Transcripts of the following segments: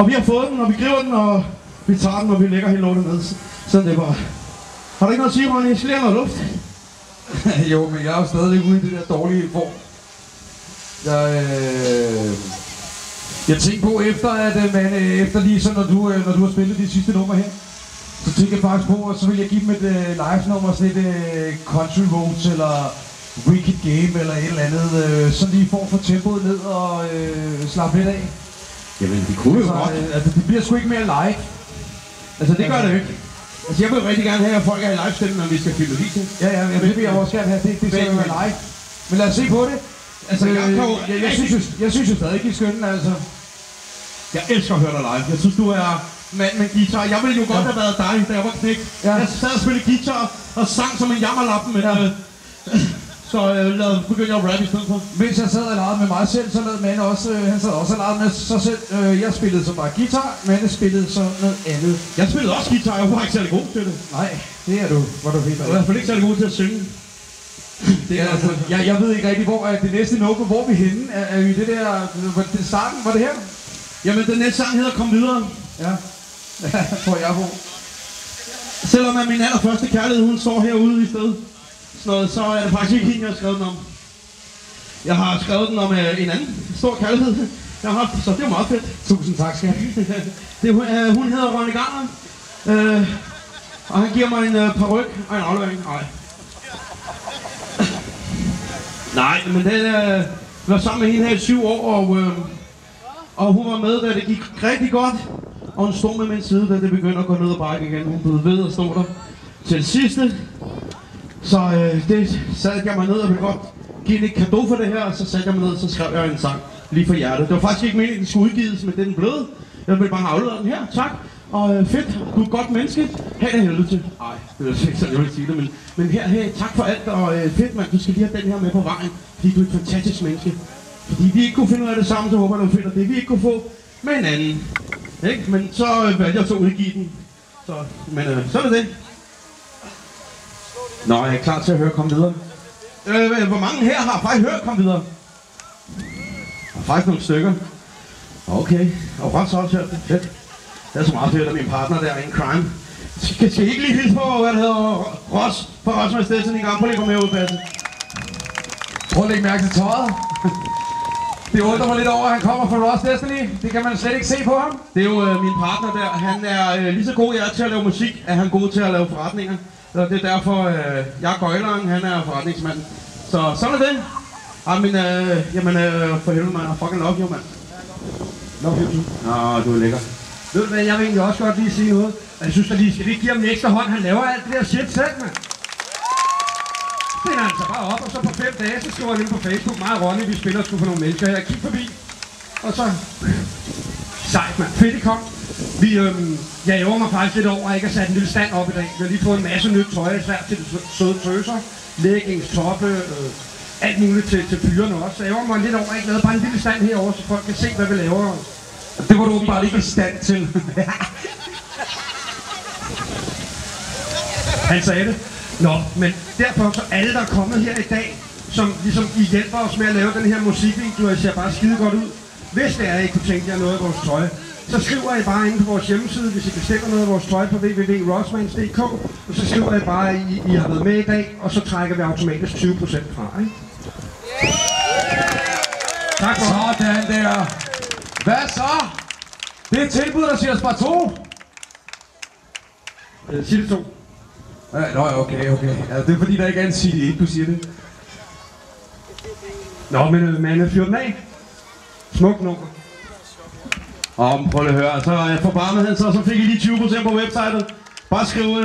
Og vi har fået den, og vi griber den, og vi tager den, og vi lægger helt lortet ned. Sådan det bare. Har du ikke noget at sige, Ronny? Jeg skal lige have noget luft. Jo, men jeg er jo stadig ude i det der dårlige form. Jeg tænkte på efter, at man efter lige så, når du har spillet de sidste nummer her, så tænkte jeg faktisk på, at så vil jeg give dem et live-nummer, sådan et Country Roads eller Wicked Game eller et eller andet, så lige for at få tempoet ned og slappe lidt af. Jamen, det kunne jo godt. Altså, det bliver sgu ikke mere live. Altså, det gør det jo ikke. Altså, jeg vil rigtig gerne have, at folk er i live-stemmen, når vi skal filme video. Ja, men det vil jeg også gerne have. Det skal jo være live. Men lad os se på det. Altså, jeg synes jo stadig ikke, I skønne, altså. Jeg elsker at høre dig live. Jeg synes, du er mand med guitar. Jeg ville jo godt have været dig, da jeg var knægt. Ja. Jeg sad og spillede guitar og sang som en jammerlappen, men så begyndte jeg at rappe i stedet for. Mens jeg sad og legede med mig selv, så lavede Manne også, han sad også og legede med sig selv. Jeg spillede så bare guitar, Manne spillede så noget andet. Jeg spillede også guitar, jeg var ikke særlig god til det. Nej, det er du, var du helt. Jeg er i hvert fald ikke særlig god til at synge. Det er altså, jeg ved ikke rigtig, hvor er det næste nummer, hvor vi henne? Er vi det der, starten, var det her? Jamen, den næste sang hedder Kom Videre. Ja, tror jeg på. Selvom at min allerførste kærlighed, hun står herude i stedet, så er det faktisk ikke hende, jeg har skrevet den om. Jeg har skrevet den om en anden stor kærlighed, jeg har haft, så det er meget fedt. Tusind tak, skat. Hun hedder Ronny Garner, og han giver mig en paryk og en aflevering. Nej, men den var sammen med hende her i 7 år, og hun var med, da det gik rigtig godt. Og hun stod med min side, da det begyndte at gå ned ad bakke igen. Hun blev ved at stå der til det sidste. Så det satte jeg mig ned og ville godt give hende et cadeau for det her. Og så satte jeg mig ned, og så skrev jeg en sang lige for hjertet. Det var faktisk ikke meningen, at den skulle udgives, men det er den blevet. Jeg ville bare aflevere den her, tak. Og fedt, du er et godt menneske. Ha' det helvede til. Ej, det er ikke sådan, jeg vil sige det, men her, tak for alt, og fedt mand, du skal lige have den her med på vejen, fordi du er et fantastisk menneske. Fordi vi ikke kunne finde ud af det sammen, så håber jeg, du finder det, vi ikke kunne få med en anden. Ikke? Men så valgte jeg så at udgive den. Men så er det. Nå, jeg er klar til at høre Kom Videre. Hvor mange her har faktisk hørt Kom Videre? Der er faktisk nogle stykker. Okay, og Ross har også hørt det. Fedt. Det er så meget fedt, at min partner der in crime. Skal I ikke lige hilse på, hvad det hedder? Ross fra Ross med Destiny. Prøv lige at komme herud, Basse. Prøv at lægge mærke til tøjet. Det undrer mig lidt over, at han kommer fra Ross Destiny. Det kan man slet ikke se på ham. Det er jo min partner der. Han er lige så god jeg er til at lave musik, at han er god til at lave forretninger. Så det er derfor, jeg er gøjleren, han er forretningsmanden. Så sådan er det. Jamen, for helvede, man. I fucking love you, mand. Love you too. Nå, du er lækker. Ved du hvad, jeg vil egentlig også godt lige sige noget. Jeg synes, at lige skal vi give ham en ekstra hånd. Han laver alt det der shit selv, mand. Finder han sig bare op, og så på 5 dage, så skriver han ind på Facebook. Mig og Ronny, vi spiller sgu for nogle mennesker her. Kig forbi. Og så... Sejt, mand. Fedt, I kom. Jeg ærger mig faktisk lidt over, at jeg ikke har sat en lille stand op i dag. Vi har lige fået en masse nyt tøj, svært til de søde tøser. Leggings, toppe, alt muligt til fyrene også. Så jeg ærger mig lidt over, at jeg ikke lavede bare en lille stand herovre, så folk kan se, hvad vi laver. Det var du åbenbart ikke i stand til. Han sagde det. Nå, men derfor så alle, der er kommet her i dag, som ligesom I hjælper os med at lave den her musikvideo, jeg ser bare skide godt ud. Hvis det er, at I kunne tænke jer noget af vores tøj, så skriver I bare inde på vores hjemmeside, hvis I bestiller noget af vores tøj på www.rossmans.dk, og så skriver I bare, at I har været med i dag, og så trækker vi automatisk 20% fra, ikke? Tak for sådan der. Hvad så? Det er et tilbud, der siger os bare 2. Sig det 2. Ja, okay. Ja, det er fordi, der ikke er en CD, ikke du siger det. Nå, men man fyrer den af. Smukt nummer. Prøv lige at høre, så for barmheden, så fik I lige 20% på websitet. Bare skriv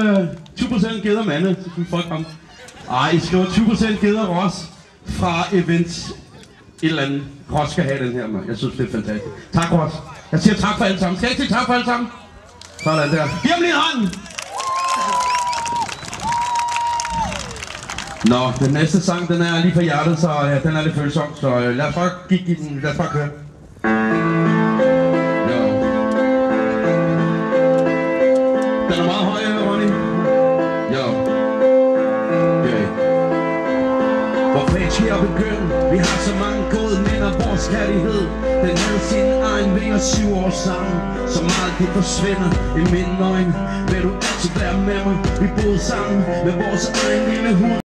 20% geder mande, så kan folk komme. I skriver 20% geder Ross fra events. Et eller andet. Ross skal have den her, man. Jeg synes, det er fantastisk. Tak, Ross. Jeg siger tak for alle sammen. Skal jeg ikke sige tak for alle sammen? Sådan der. Giv ham lige en hånd! Nå, den næste sang, den er lige på hjertet, så ja, den er lidt følsom. Så lad os bare give den. Lad os bare køre. Jo. Den er meget høj, Ronny. Jo. Okay. Hvor fanden skal jeg begynde? Vi har så mange gode minder, vores kærlighed. Den havde sin egen vinger 7 år sammen. Så meget det forsvinder i mine øjne. Vil du altid være med mig? Vi boede sammen med vores egen lille hund.